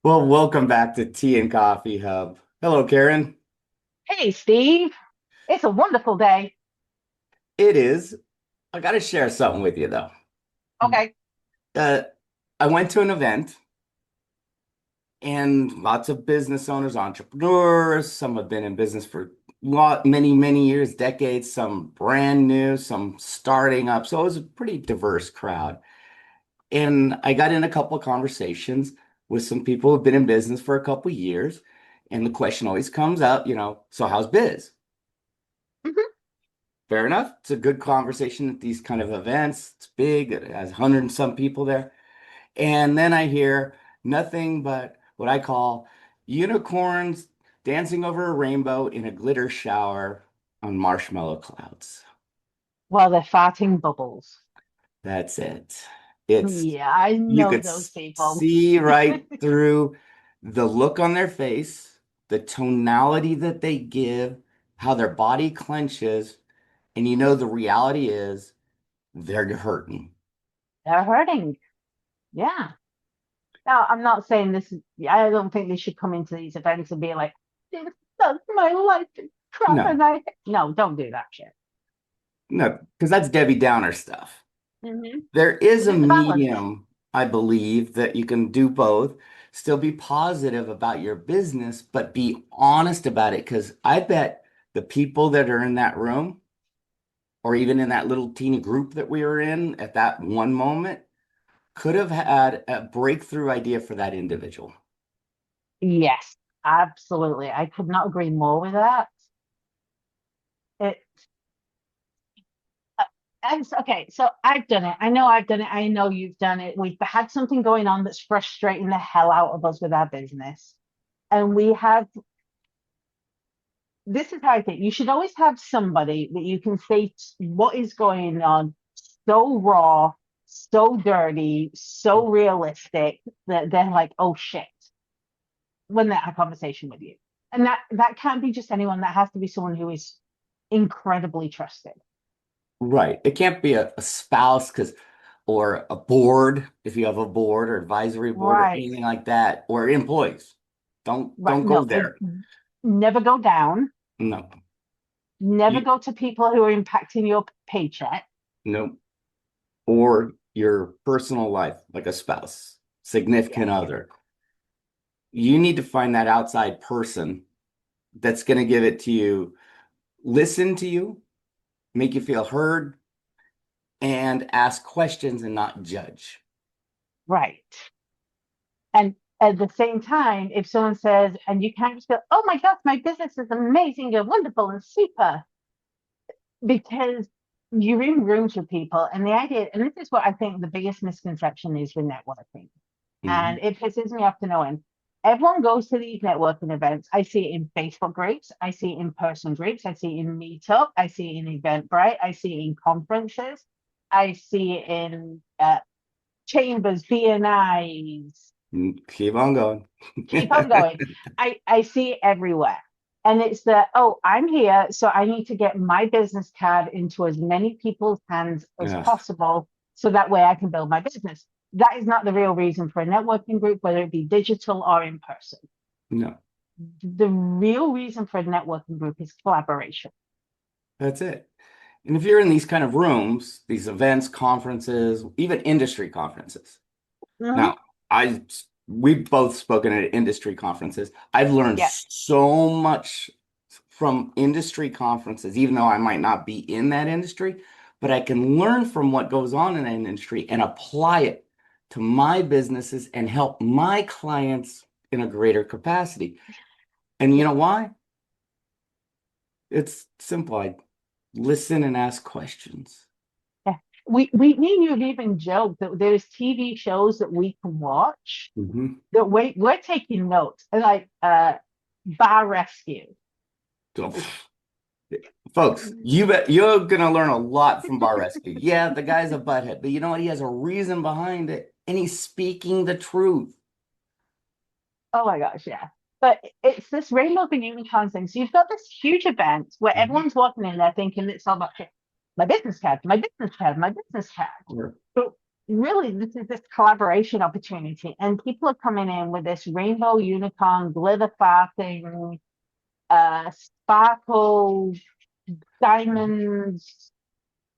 Well, welcome back to Tea and Coffee Hub. Hello, Karen. Hey, Steve. It's a wonderful day. It is. I got to share something with you, though. Okay. Uh, I went to an event and lots of business owners, entrepreneurs, some have been in business for many years, decades, some brand new, some starting up. So it was a pretty diverse crowd. And I got in a couple of conversations with some people who've been in business for a couple of years. And the question always comes up, so how's biz? Mhm. Fair enough. It's a good conversation at these kind of events. It's big. It has 100 and some people there. And then I hear nothing but what I call unicorns dancing over a rainbow in a glitter shower on marshmallow clouds. Well, they're farting bubbles. That's it. It's, Yeah, I you know could those people. see right through the look on their face, the tonality that they give, how their body clenches, and the reality is they're hurting. They're hurting. Yeah. Now, I'm not saying this is, I don't think they should come into these events and be like, "This sucks, my life is crap." No, No, don't do that shit. no, because that's Debbie Downer stuff. Hmm. There is a There's a balance. medium, I believe, that you can do both, still be positive about your business, but be honest about it. Because I bet the people that are in that room, or even in that little teeny group that we were in at that one moment, could have had a breakthrough idea for that individual. Yes, absolutely. I could not agree more with that. It, okay, so I've done it. I know I've done it. I know you've done it. We've had something going on that's frustrating the hell out of us with our business. And we have, this is how I think you should always have somebody that you can say what is going on so raw, so dirty, so realistic that they're like, oh shit, when they have a conversation with you. And that can't be just anyone. That has to be someone who is incredibly trusted. Right. It can't be a spouse because or a board if you have a board or advisory board or Right. anything like that, or employees. Don't Right. don't go No, it there. never go down. No. Never You go to people who are impacting your paycheck. no. Or your personal life, like a spouse, Yeah. significant other. You need to find that outside person that's going to give it to you, listen to you, make you feel heard, and ask questions and not judge. Right. And at the same time, if someone says, and you can't just go, oh my God, my business is amazing and wonderful and super, because you're in rooms with people. And the idea, and this is what I think the biggest misconception is with networking. And Mhm. it pisses me off to no end. Everyone goes to these networking events. I see it in Facebook groups. I see it in person groups. I see it in Meetup. I see it in Eventbrite. I see it in conferences. I see it in chambers, BNIs. Keep on going. Keep on going. I see it everywhere. And it's that, oh, I'm here, so I need to get my business card into as many people's hands as Ugh, possible so that way I can build my business. That is not the real reason for a networking group, whether it be digital or in person. no, The real reason for a networking group is collaboration. that's it. And if you're in these kind of rooms, these events, conferences, even industry conferences. Hmm. Now, I we've both spoken at industry conferences. I've learned Yeah, so much from industry conferences, even though I might not be in that industry, but I can learn from what goes on in that industry and apply it to my businesses and help my clients in a greater capacity. And you yeah, know why? It's simple. I listen and ask questions. yeah. Me and you have even joked that there's TV shows that we can watch Mhm. that we're taking notes, like Bar Rescue. So, folks, you bet you're gonna learn a lot from Bar Rescue. Yeah, the guy's a butthead, but you know what? He has a reason behind it, and he's speaking the truth. Oh my gosh, yeah. But it's this rainbow for unicorns thing. So you've got this huge event where Mhm. everyone's walking in there thinking it's all about, "Okay, my business card, my business card, my business card." Or But really this is this collaboration opportunity, and people are coming in with this rainbow unicorn glitter farting, sparkle diamonds,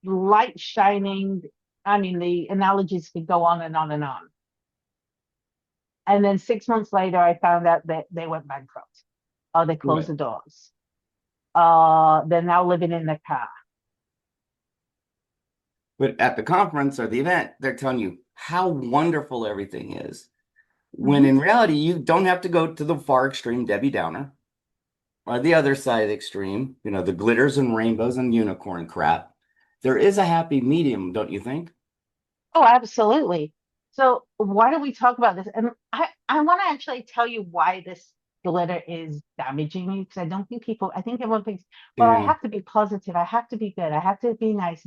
light shining. I mean, the analogies could go on and on and on. And then 6 months later, I found out that they went bankrupt or they closed Right. the doors. They're now living in their car. But at the conference or the event, they're telling you how wonderful everything is. When Mhm. in reality, you don't have to go to the far extreme Debbie Downer or the other side of the extreme, the glitters and rainbows and unicorn crap. There is a happy medium, don't you think? Oh, absolutely. So why don't we talk about this? And I want to actually tell you why this glitter is damaging you, because I don't think people, I think everyone thinks, well, I Yeah. have to be positive, I have to be good, I have to be nice.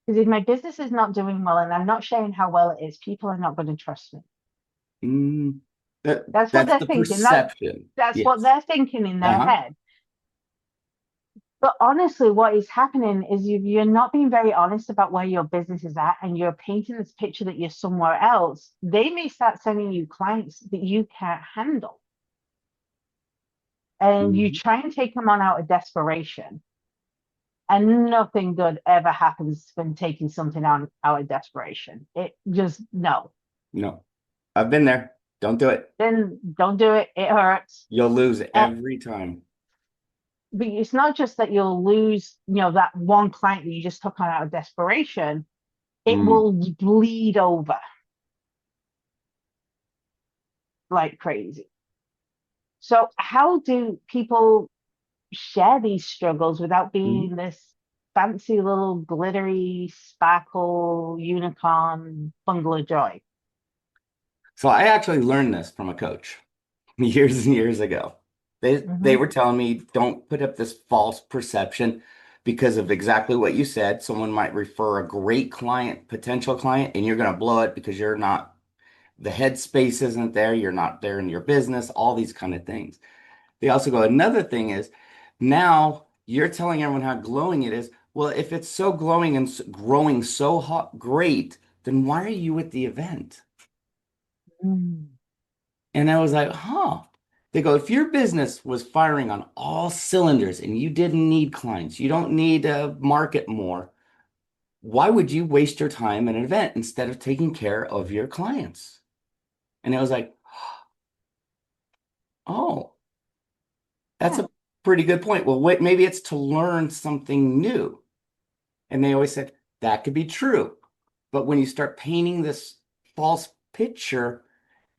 Because if my business is not doing well and I'm not sharing how well it is, people are not going to trust me. Mm, that That's what that's they're the thinking. perception. That's what Yes. they're thinking in their Uh-huh. head. But honestly, what is happening is you're not being very honest about where your business is at, and you're painting this picture that you're somewhere else. They may start sending you clients that you can't handle. And you Mhm. try and take them on out of desperation. And nothing good ever happens when taking something on out of desperation. It just, no. No, I've been there. Don't do it. Then don't do it. It hurts. You'll lose Uh, every time. but it's not just that you'll lose, that one client that you just took on out of desperation. It Mm. will bleed over like crazy. So, how do people share these struggles without Mhm. being this fancy little glittery sparkle unicorn bundle of joy? So I actually learned this from a coach years and years ago. They Hmm. were telling me don't put up this false perception because of exactly what you said. Someone might refer a great client, potential client, and you're going to blow it because you're not, the headspace isn't there, you're not there in your business, all these kind of things. They also go, another thing is now you're telling everyone how glowing it is. Well, if it's so glowing and growing so hot, great, then why are you at the event? Mm. And I was like, huh. They go, if your business was firing on all cylinders and you didn't need clients, you don't need to market more, why would you waste your time at an event instead of taking care of your clients? And it was like, oh, that's Yeah, a pretty good point. Well, wait, maybe it's to learn something new. And they always said that could be true. But when you start painting this false picture,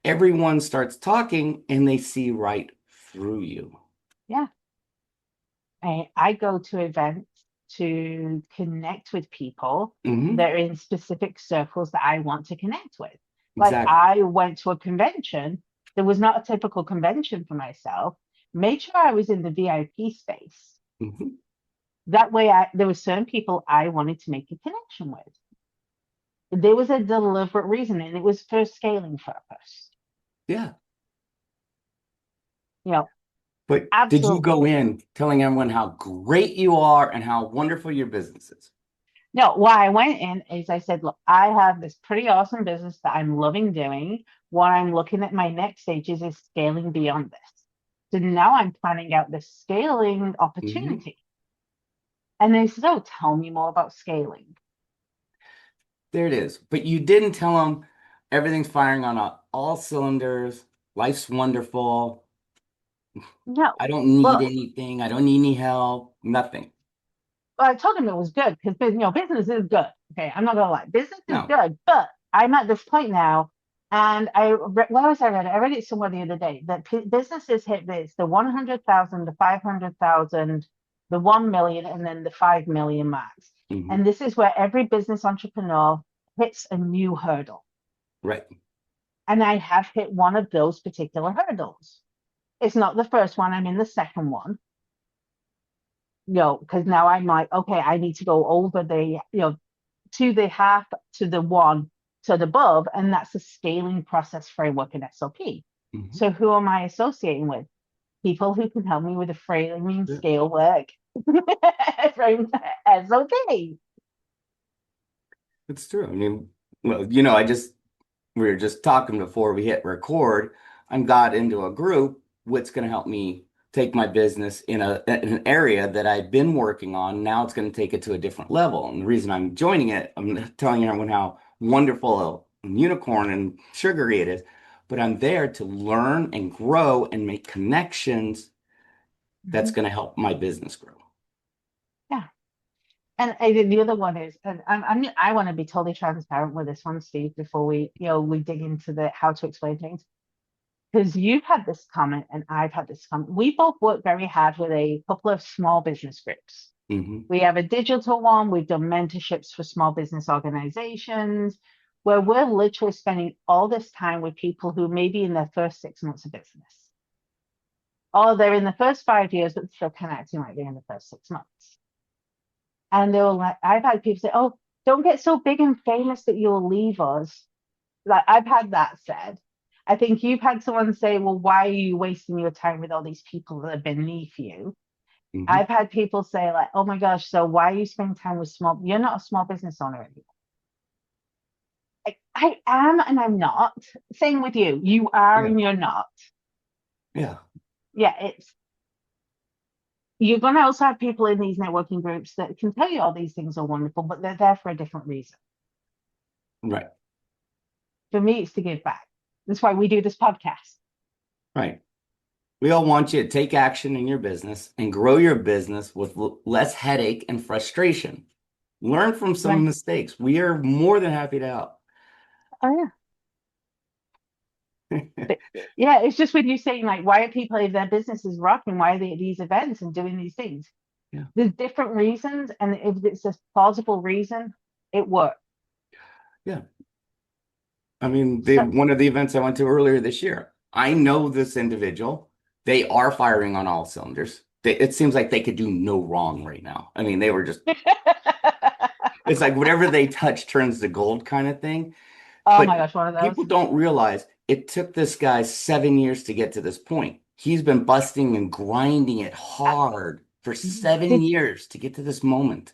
everyone starts talking and they see right through you. yeah. I go to events to connect with people Hmm. that are in specific circles that I want to connect with. Like Exactly. I went to a convention that was not a typical convention for myself, made sure I was in the VIP space. Hmm. That way there were certain people I wanted to make a connection with. There was a deliberate reason, and it was for scaling purpose. Yeah. You know, But did you absolutely. go in telling everyone how great you are and how wonderful your business is? No, why I went in is I said, look, I have this pretty awesome business that I'm loving doing. What I'm looking at my next stages is scaling beyond this. So now I'm planning out the scaling Hmm. opportunity. And they said, oh, tell me more about scaling. There it is. But you didn't tell them everything's firing on all cylinders. Life's wonderful. No. I don't need Well, anything. I don't need any help. Nothing. I told him it was good because business is good. Okay, I'm not gonna lie, business is No. good, but I'm at this point now, and where was I read it? I read it somewhere the other day that businesses hit this the 100,000, the 500,000, the 1 million, and then the 5 million marks. Hmm. And this is where every business entrepreneur hits a new hurdle. Right. And I have hit one of those particular hurdles. It's not the first one. I'm in the second one, because now I'm like, okay, I need to go over to the half, to the one, to the above, and that's a scaling process framework in SOP. Hmm. So who am I associating with? People who can help me with the framing Yeah, scale work from SOP. it's true. I mean, well, we were just talking before we hit record. I got into a group what's going to help me take my business in an area that I've been working on. Now it's going to take it to a different level. And the reason I'm joining it, I'm telling everyone how wonderful a unicorn and sugary it is. But I'm there to learn and grow and make connections that's Mhm. going to help my business grow. Yeah. And the other one is, and I want to be totally transparent with this one, Steve, before we dig into the how to explain things. Because you've had this comment and I've had this comment. We both work very hard with a couple of small business groups. Hmm. We have a digital one. We've done mentorships for small business organizations where we're literally spending all this time with people who may be in their first 6 months of business. Or they're in the first 5 years, but still connecting like they're in the first 6 months. And they were like, I've had people say, oh, don't get so big and famous that you'll leave us. Like I've had that said. I think you've had someone say, well, why are you wasting your time with all these people that are beneath you? Hmm. I've had people say, like, oh my gosh, so why are you spending time with you're not a small business owner anymore. I am and I'm not. Same with you. You are Yeah. and you're not. Yeah. Yeah, it's you're gonna also have people in these networking groups that can tell you all these things are wonderful, but they're there for a different reason. Right. For me, it's to give back. That's why we do this podcast. Right. We all want you to take action in your business and grow your business with less headache and frustration. Learn from some Right. mistakes. We are more than happy to help. Oh yeah. But yeah, it's just with you saying like, why are people if their business is rocking, why are they at these events and doing these things? Yeah. There's different reasons, and if it's a plausible reason, it works. Yeah. I mean, So one of the events I went to earlier this year, I know this individual. They are firing on all cylinders. It seems like they could do no wrong right now. I mean, they were just, it's like whatever they touch turns to gold kind of thing. oh But my gosh, one of those. people don't realize it took this guy 7 years to get to this point. He's been busting and grinding it Uh, hard for seven Did years to get to this moment.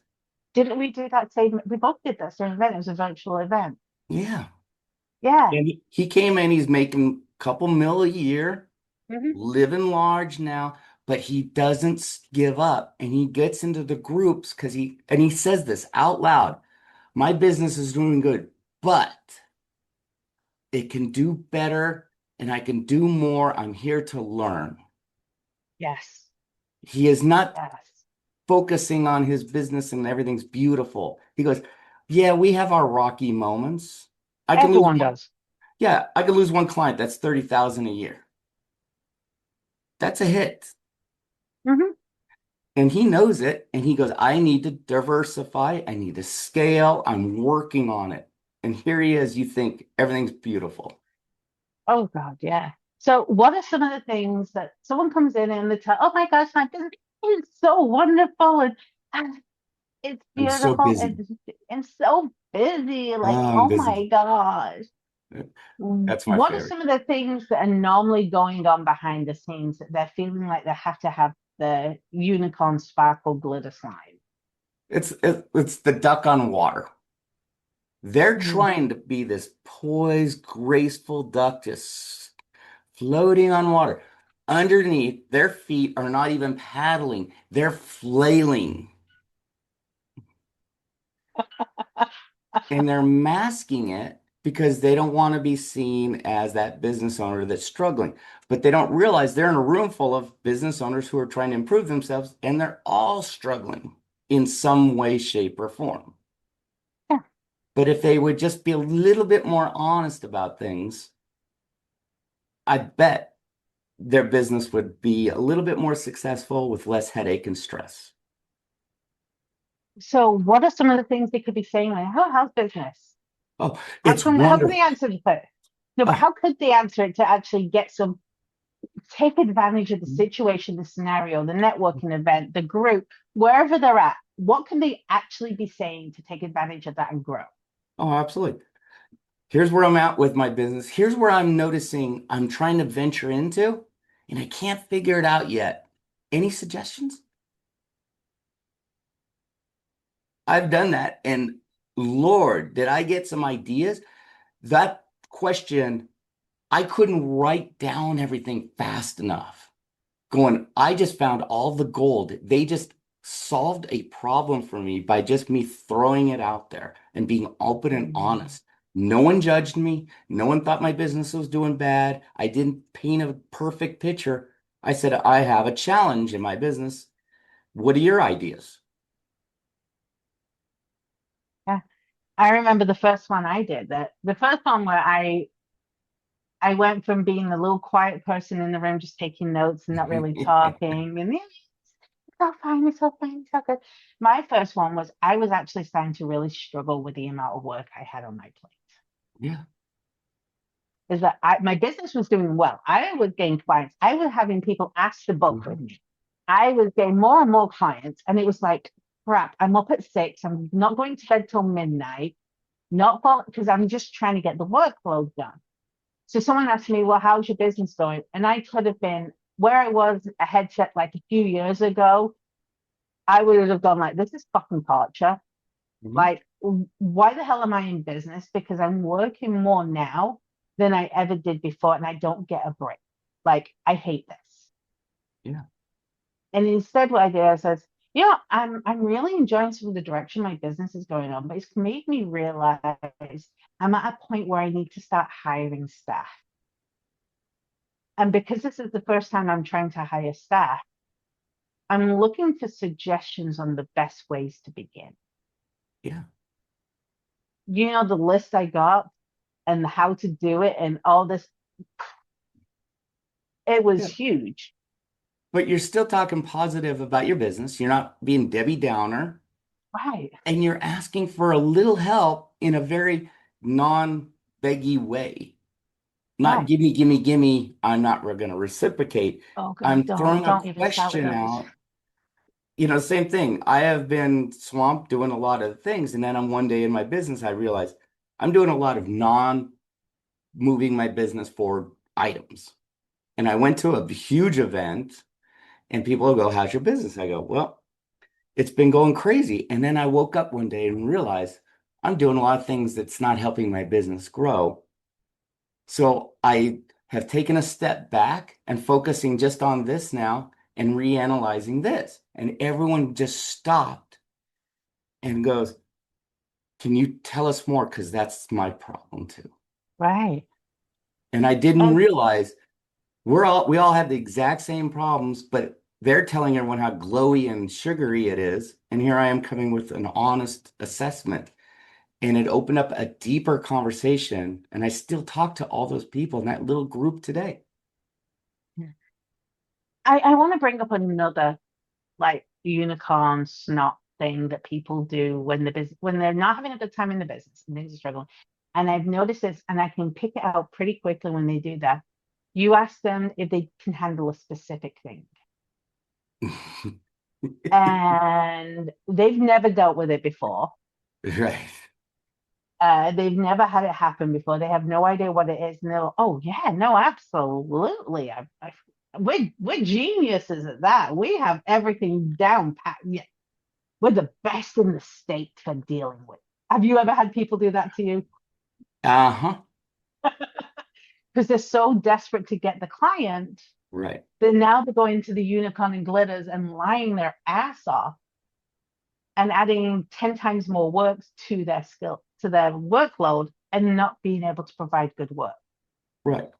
didn't we do that same? We both did that same event. It was a virtual event. Yeah. Yeah. And he came in, he's making a couple mil a year, Hmm. living large now, but he doesn't give up. And he gets into the groups because he says this out loud. My business is doing good, but it can do better and I can do more. I'm here to learn. Yes. He is not Yes. focusing on his business and everything's beautiful. He goes, yeah, we have our rocky moments. I can lose Everyone one. does. Yeah, I could lose one client. That's 30,000 a year. That's a hit. Hmm. And he knows it. And he goes, I need to diversify. I need to scale. I'm working on it. And here he is. You think everything's beautiful. Oh God, yeah. So, what are some of the things that someone comes in and they tell, oh my gosh, my business is so wonderful and it's I'm so beautiful busy. and so busy. Like, Oh, I'm oh busy. my gosh. That's my What are favorite. some of the things that are normally going on behind the scenes that they're feeling like they have to have the unicorn sparkle glitter slime? It's the duck on water. They're Mm. trying to be this poised, graceful duck just floating on water. Underneath, their feet are not even paddling, they're flailing. And they're masking it because they don't want to be seen as that business owner that's struggling. But they don't realize they're in a room full of business owners who are trying to improve themselves, and they're all struggling in some way, shape, or form. Yeah. But if they would just be a little bit more honest about things, I bet their business would be a little bit more successful with less headache and stress. So, what are some of the things they could be saying? Like, how's business? Oh, How it's come? How can wonderful. they answer it first? No, but Oh, how could they answer it to actually get some take advantage of the situation, the scenario, the networking event, the group, wherever they're at? What can they actually be saying to take advantage of that and grow? oh, absolutely. Here's where I'm at with my business. Here's where I'm noticing I'm trying to venture into, and I can't figure it out yet. Any suggestions? I've done that, and Lord, did I get some ideas? That question, I couldn't write down everything fast enough. Going, I just found all the gold. They just solved a problem for me by just me throwing it out there and being open and Mm. honest. No one judged me. No one thought my business was doing bad. I didn't paint a perfect picture. I said, I have a challenge in my business. What are your ideas? Yeah. I remember the first one I did, that the first one where I went from being the little quiet person in the room just taking notes and not really talking, and yeah, it's all fine, it's all fine, it's all good. My first one was I was actually starting to really struggle with the amount of work I had on my plate. Yeah. Is that my business was doing well. I was getting clients. I was having people ask to book with Mhm. me. I was getting more and more clients, and it was like, crap, I'm up at 6. I'm not going to bed till midnight, not because I'm just trying to get the workload done. So someone asked me, well, how's your business going? And I could have been where I was a headset like a few years ago. I would have gone like, this is fucking torture. Mhm. Like, why the hell am I in business? Because I'm working more now than I ever did before, and I don't get a break. Like, I hate this. Yeah. And instead, what I did, I says, I'm really enjoying some of the direction my business is going on, but it's made me realize I'm at a point where I need to start hiring staff. And because this is the first time I'm trying to hire staff, I'm looking for suggestions on the best ways to begin. Yeah. The list I got and how to do it and all this, it was Yeah. huge. But you're still talking positive about your business. You're not being Debbie Downer, Right, and you're asking for a little help in a very non-beggy way. Not right. gimme, gimme, gimme. I'm not going to reciprocate. Oh God, I'm throwing a don't even start with question those. out. Same thing. I have been swamped doing a lot of things. And then on one day in my business, I realized I'm doing a lot of non-moving my business forward items. And I went to a huge event and people will go, how's your business? I go, well, it's been going crazy. And then I woke up one day and realized I'm doing a lot of things that's not helping my business grow. So I have taken a step back and focusing just on this now and reanalyzing this. And everyone just stopped and goes, can you tell us more? Because that's my problem too. Right. And I didn't And realize we all have the exact same problems, but they're telling everyone how glowy and sugary it is. And here I am coming with an honest assessment. And it opened up a deeper conversation. And I still talk to all those people in that little group today. I want to bring up another like unicorn snot thing that people do when they're not having a good time in the business and things are struggling. And I've noticed this, and I can pick it out pretty quickly when they do that. You ask them if they can handle a specific thing, and they've never dealt with it before. Right. They've never had it happen before. They have no idea what it is, and they're like, "Oh yeah, no, absolutely. We're geniuses at that. We have everything down pat. Yeah, we're the best in the state for dealing with." Have you ever had people do that to you? Uh-huh. Because they're so desperate to get the client, Right. then now they're going to the unicorn and glitters and lying their ass off and adding 10 times more work to their workload and not being able to provide good work. Right.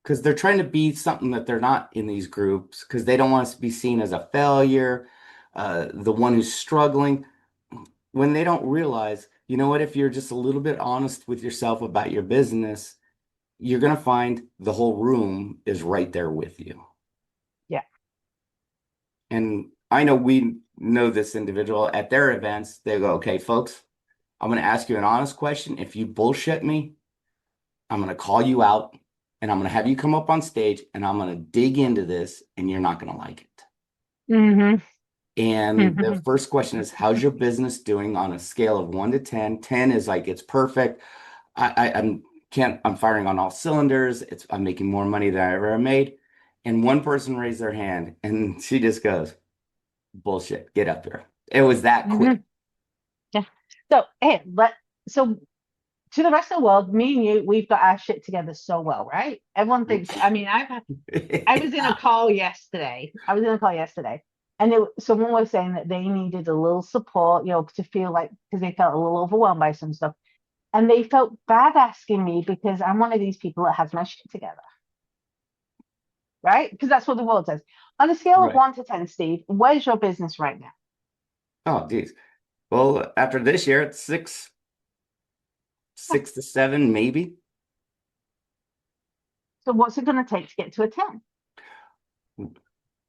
Because they're trying to be something that they're not in these groups because they don't want us to be seen as a failure, the one who's struggling, when they don't realize, you know what, if you're just a little bit honest with yourself about your business, you're going to find the whole room is right there with you. Yeah. And I know we know this individual at their events. They go, okay, folks, I'm going to ask you an honest question. If you bullshit me, I'm going to call you out and I'm going to have you come up on stage and I'm going to dig into this and you're not going to like it. Mm-hmm. And the first question is, how's your business doing on a scale of 1 to 10? 10 is like it's perfect. I'm firing on all cylinders. I'm making more money than I ever made. And one person raised their hand and she just goes, bullshit, get up here. It was that Mm-hmm. quick. Yeah. So, hey, so to the rest of the world, me and you, we've got our shit together so well, right? Everyone thinks, I mean, I was in a call yesterday. I was in a call yesterday, and someone was saying that they needed a little support, to feel like, because they felt a little overwhelmed by some stuff. And they felt bad asking me because I'm one of these people that has my shit together, right? Because that's what the world says. On a scale of Right. 1 to 10, Steve, where's your business right now? Oh, geez. Well, after this year, it's six, Yeah. 6 to 7, maybe. So what's it going to take to get to a 10?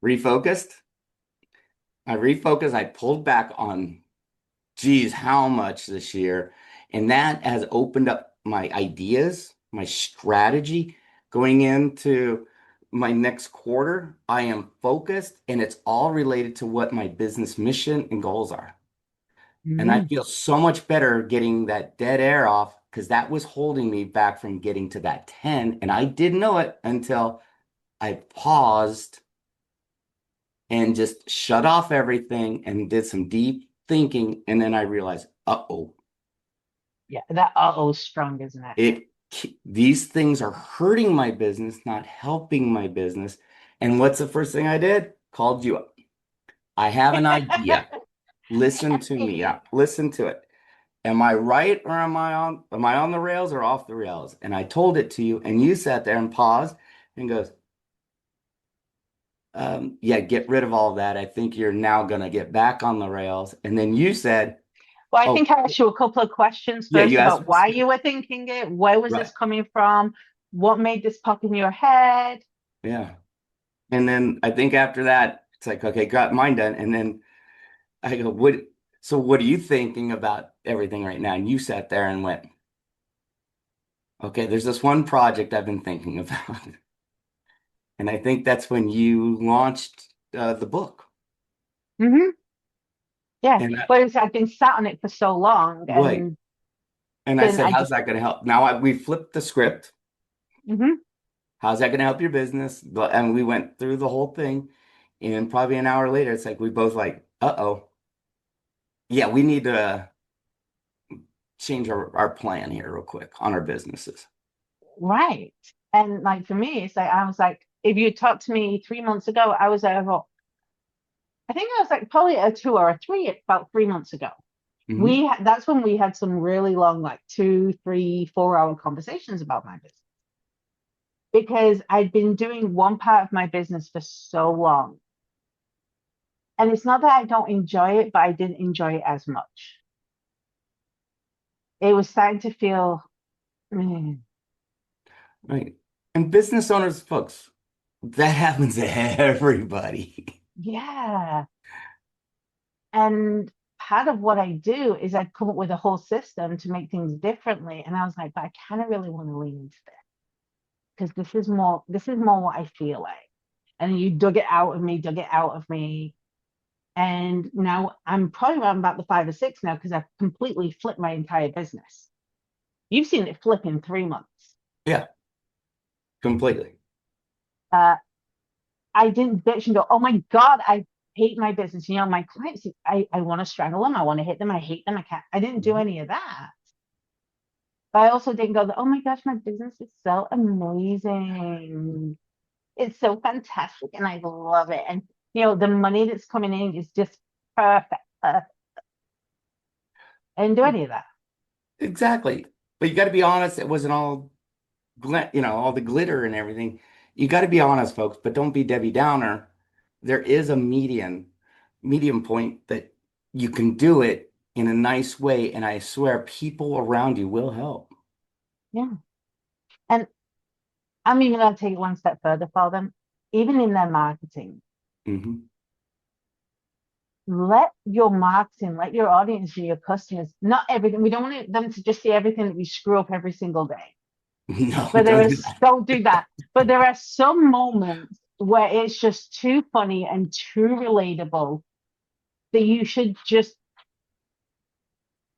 Refocused. I refocused. I pulled back on, geez, how much this year? And that has opened up my ideas, my strategy going into my next quarter. I am focused and it's all related to what my business mission and goals are. And I Mm. feel so much better getting that dead air off because that was holding me back from getting to that 10. And I didn't know it until I paused and just shut off everything and did some deep thinking. And then I realized, uh-oh, Yeah, that uh-oh's strong, isn't it? it these things are hurting my business, not helping my business. And what's the first thing I did? Called you up. I have an idea. Listen to me. Listen to it. Am I right or am I on the rails or off the rails? And I told it to you and you sat there and paused and goes, yeah, get rid of all that. I think you're now gonna get back on the rails. And then you said, Well, I oh, think I asked you a couple of questions yeah, first you asked about me. why you were thinking it, where was Right. this coming from, what made this pop in your head. Yeah. And then I think after that, it's like, okay, got mine done. And then I go, what are you thinking about everything right now? And you sat there and went, okay, there's this one project I've been thinking about. And I think that's when you launched the book. Hmm. Yeah, And whereas I've been sat on it for so long, right. and And I then said, I how's just, that going to help? Now we flipped the script. hmm How's that going to help your business? And we went through the whole thing. And probably an hour later, it's like we both like, uh-oh. Yeah, we need to change our plan here real quick on our businesses. right. And like for me, it's like I was like, if you talked to me 3 months ago, I was at about, I think I was like probably a 2 or a 3 about 3 months ago. Hmm. That's when we had some really long, like 2, 3, 4 hour conversations about my business because I'd been doing one part of my business for so long. And it's not that I don't enjoy it, but I didn't enjoy it as much. It was starting to feel, mm, Right. And business owners, folks, that happens to everybody. yeah. And part of what I do is I come up with a whole system to make things differently. And I was like, but I kind of really want to lean into this because this is more what I feel like. And you dug it out of me. And now I'm probably around about the 5 or 6 now because I've completely flipped my entire business. You've seen it flip in 3 months. Yeah, completely. Uh, I didn't bitch and go, oh my God, I hate my business. My clients, I want to strangle them. I want to hit them. I hate them. I can't. I didn't do Mhm. any of that. But I also didn't go, oh my gosh, my business is so amazing. It's so fantastic and I love it. And, the money that's coming in is just perfect. I didn't do any of that. Exactly. But you got to be honest, it wasn't all all the glitter and everything. You got to be honest, folks, but don't be Debbie Downer. There is a medium point that you can do it in a nice way, and I swear people around you will help. Yeah. And I'm even going to take it one step further for them. Even in their marketing, Hmm. let your marketing, let your audience and your customers, not everything. We don't want them to just see everything that we screw up every single day. No, But don't do that. don't do that. But there are some moments where it's just too funny and too relatable that you should just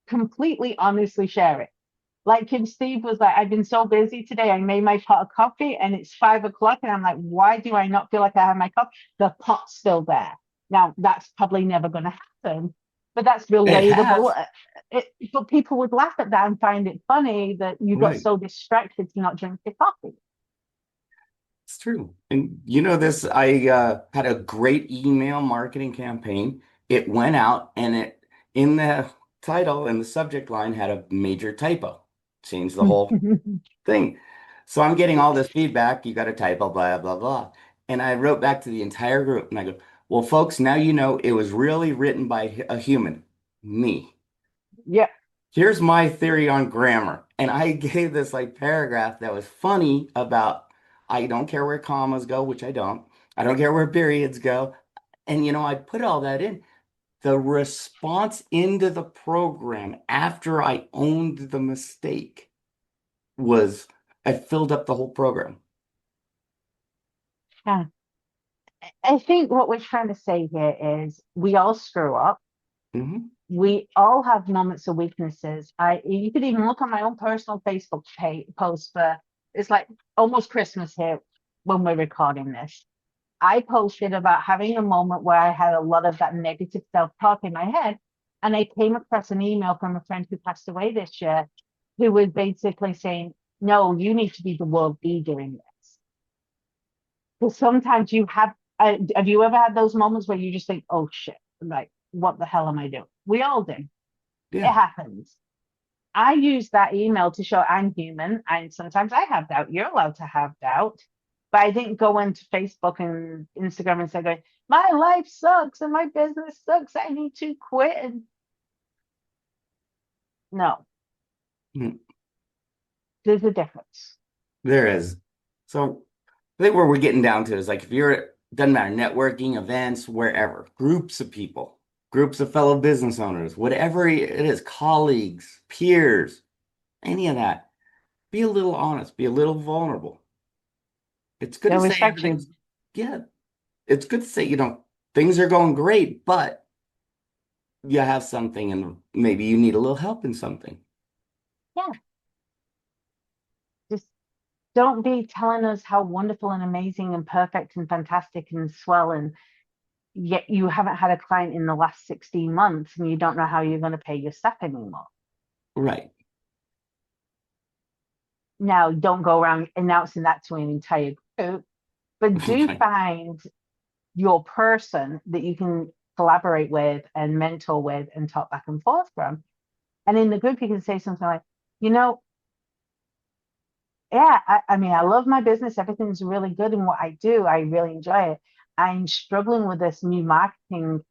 completely honestly share it. Like if Steve was like, I've been so busy today, I made my pot of coffee and it's 5 o'clock, and I'm like, why do I not feel like I have my coffee? The pot's still there. Now that's probably never going to happen, but that's It relatable. has. But people would laugh at that and find it funny that you got Right. so distracted to not drink your coffee. It's true. And you know this, I had a great email marketing campaign. It went out and it in the title and the subject line had a major typo. Changed the whole thing. So I'm getting all this feedback. You got a typo, blah, blah, blah. And I wrote back to the entire group and I go, well, folks, now you know it was really written by a human, me. Yeah, Here's my theory on grammar. And I gave this like paragraph that was funny about I don't care where commas go, which I don't. I don't care where periods go. And I put all that in. The response into the program after I owned the mistake was I filled up the whole program. yeah. I think what we're trying to say here is we all screw up. Hmm. We all have moments of weaknesses. You could even look on my own personal Facebook post for it's like almost Christmas here when we're recording this. I posted about having a moment where I had a lot of that negative self-talk in my head, and I came across an email from a friend who passed away this year, who was basically saying, "No, you need to be the world leader in this." Because sometimes you have you ever had those moments where you just think, "Oh shit, like what the hell am I doing?" We all do. It Yeah. happens. I use that email to show I'm human and sometimes I have doubt. You're allowed to have doubt. But I didn't go into Facebook and Instagram and say, going, my life sucks and my business sucks. I need to quit. And no, Mm. there's a difference. There is. So I think where we're getting down to is like if you're doesn't matter, networking, events, wherever, groups of people, groups of fellow business owners, whatever it is, colleagues, peers, any of that, be a little honest, be a little vulnerable. It's good to They'll say respect you. everything's, yeah, it's good to say, things are going great, but you have something and maybe you need a little help in something. Yeah. Just don't be telling us how wonderful and amazing and perfect and fantastic and swell and yet you haven't had a client in the last 16 months and you don't know how you're going to pay your staff anymore. Right. Now, don't go around announcing that to an entire group, but do Right. find your person that you can collaborate with and mentor with and talk back and forth from. And in the group, you can say something like, you know, yeah, I mean, I love my business. Everything's really good in what I do. I really enjoy it. I'm struggling with this new marketing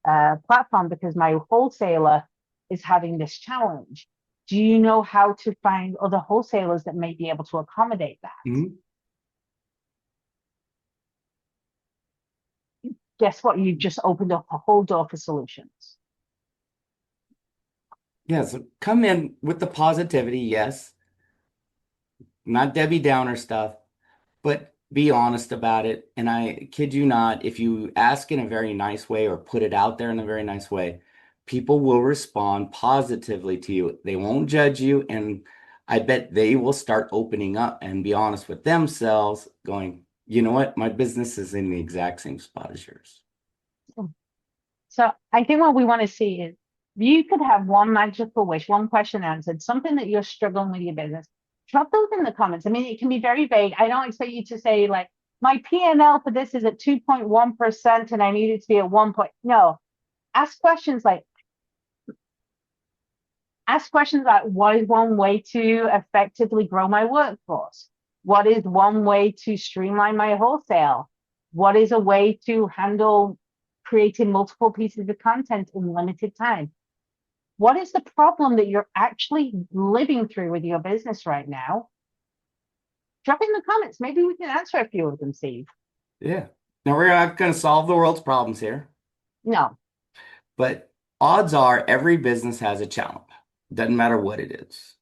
platform because my wholesaler is having this challenge. Do you know how to find other wholesalers that may be able to accommodate that? Mhm. Guess what? You've just opened up a whole door for solutions. Yeah, so come in with the positivity, yes, not Debbie Downer stuff, but be honest about it. And I kid you not, if you ask in a very nice way or put it out there in a very nice way, people will respond positively to you. They won't judge you. And I bet they will start opening up and be honest with themselves, going, you know what? My business is in the exact same spot as yours. So I think what we want to see is you could have one magical wish, one question answered, something that you're struggling with your business. Drop those in the comments. I mean, it can be very vague. I don't expect you to say like my P&L for this is at 2.1% and I need it to be at 1 point. No, ask questions like what is one way to effectively grow my workforce? What is one way to streamline my wholesale? What is a way to handle creating multiple pieces of content in limited time? What is the problem that you're actually living through with your business right now? Drop in the comments. Maybe we can answer a few of them, Steve. Yeah. Now we're not going to solve the world's problems here, No. but odds are every business has a challenge. Doesn't matter what it is.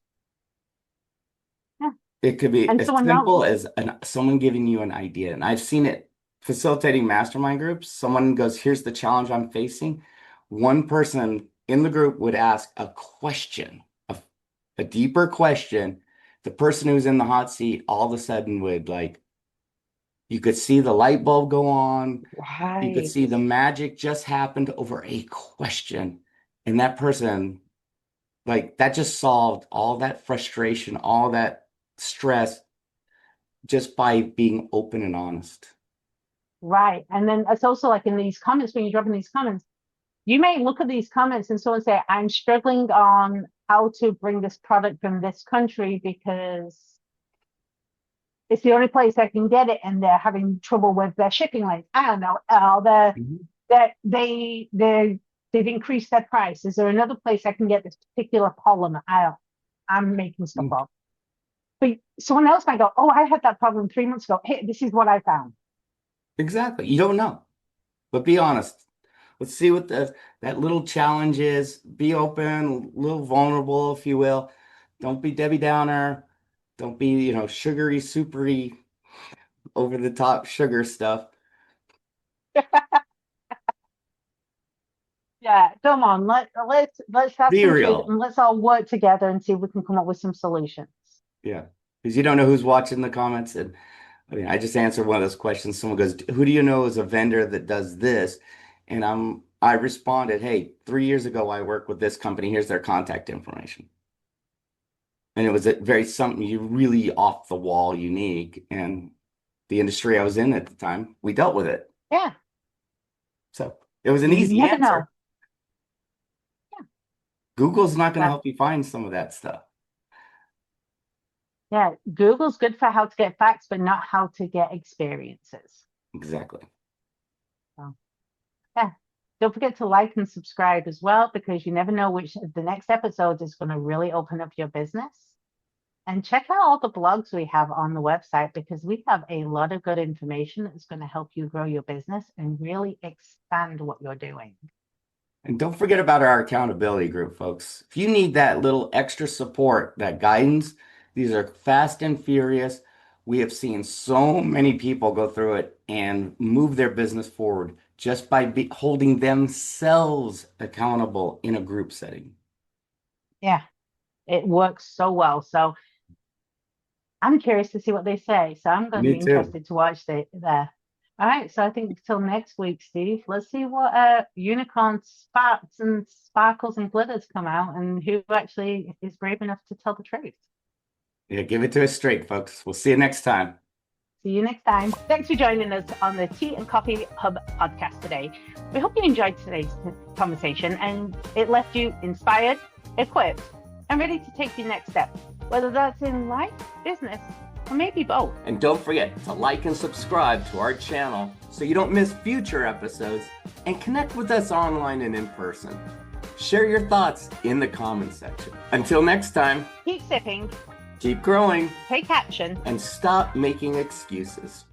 Yeah. It could be And as someone don't. simple as someone giving you an idea. And I've seen it facilitating mastermind groups. Someone goes, here's the challenge I'm facing. One person in the group would ask a question, a deeper question. The person who's in the hot seat all of a sudden would like, you could see the light bulb go on. You could Right. see the magic just happened over a question. And that person, like, that just solved all that frustration, all that stress just by being open and honest. Right. And then it's also like in these comments, when you're dropping these comments, you may look at these comments and someone say, I'm struggling on how to bring this product from this country because it's the only place I can get it, and they're having trouble with their shipping lanes. I don't know. Mhm. They've increased their price. Is there another place I can get this particular polymer? I'm making stuff Mm, up. But someone else might go, oh, I had that problem 3 months ago. Hey, this is what I found. exactly. You don't know, but be honest. Let's see what that little challenge is. Be open, a little vulnerable, if you will. Don't be Debbie Downer. Don't be, sugary, supery, over the top sugar stuff. Yeah, come on. Let's have Be some truth real. and let's all work together and see if we can come up with some solutions. Yeah. Because you don't know who's watching the comments. And I mean, I just answered one of those questions. Someone goes, "Who do you know is a vendor that does this?" And I responded, "Hey, 3 years ago I worked with this company. Here's their contact information." And it was a very something you really off the wall unique. And the industry I was in at the time, we dealt with it. Yeah, So it was an you easy never know. answer. Google's not going to Yeah, help you find some of that stuff. yeah. Google's good for how to get facts, but not how to get experiences. Exactly. So, yeah. Don't forget to like and subscribe as well, because you never know which the next episode is going to really open up your business. And check out all the blogs we have on the website, because we have a lot of good information that's going to help you grow your business and really expand what you're doing. And don't forget about our accountability group, folks. If you need that little extra support, that guidance, these are fast and furious. We have seen so many people go through it and move their business forward just by holding themselves accountable in a group setting. Yeah, it works so well. So I'm curious to see what they say. So I'm going to Me be too. interested to watch there. All right. So I think till next week, Steve, let's see what unicorn sparks and sparkles and glitters come out and who actually is brave enough to tell the truth. Yeah, give it to us straight, folks. We'll see you next time. See you next time. Thanks for joining us on the Tea and Coffee Hub podcast today. We hope you enjoyed today's conversation and it left you inspired, equipped, and ready to take your next step, whether that's in life, business, or maybe both. And don't forget to like and subscribe to our channel so you don't miss future episodes, and connect with us online and in person. Share your thoughts in the comments section. Until next time, Keep sipping, keep growing, take action. and stop making excuses.